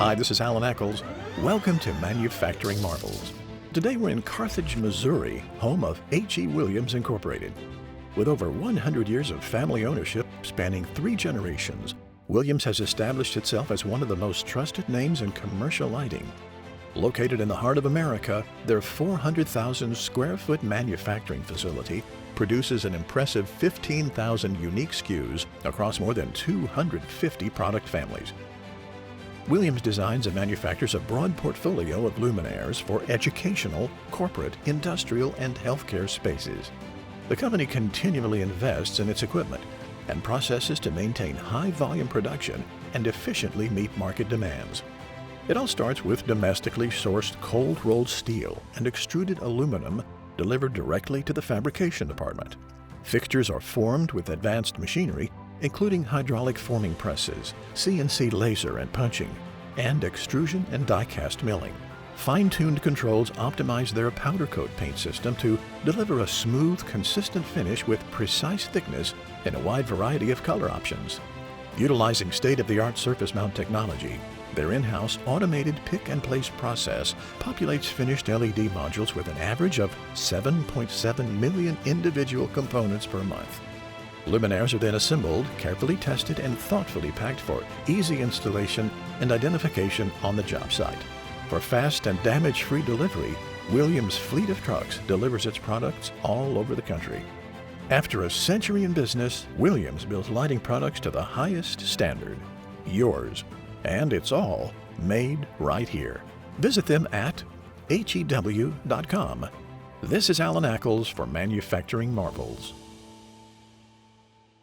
Hi, this is Alan Eccles. Welcome to Manufacturing Marvels. Today we're in Carthage, Missouri, home of H.E. Williams Incorporated. With over 100 years of family ownership spanning 3 generations, Williams has established itself as one of the most trusted names in commercial lighting. Located in the heart of America, their 400,000 square foot manufacturing facility produces an impressive 15,000 unique SKUs across more than 250 product families. Williams designs and manufactures a broad portfolio of luminaires for educational, corporate, industrial, and healthcare spaces. The company continually invests in its equipment and processes to maintain high-volume production and efficiently meet market demands. It all starts with domestically sourced cold-rolled steel and extruded aluminum delivered directly to the fabrication department. Fixtures are formed with advanced machinery, including hydraulic forming presses, CNC laser and punching, and extrusion and die-cast milling. Fine-tuned controls optimize their powder coat paint system to deliver a smooth, consistent finish with precise thickness in a wide variety of color options. Utilizing state-of-the-art surface mount technology, their in-house automated pick-and-place process populates finished LED modules with an average of 7.7 million individual components per month. Luminaires are then assembled, carefully tested, and thoughtfully packed for easy installation and identification on the job site. For fast and damage-free delivery, Williams' fleet of trucks delivers its products all over the country. After a century in business, Williams builds lighting products to the highest standard. Yours. And it's all made right here. Visit them at hew.com. This is Alan Eccles for Manufacturing Marvels.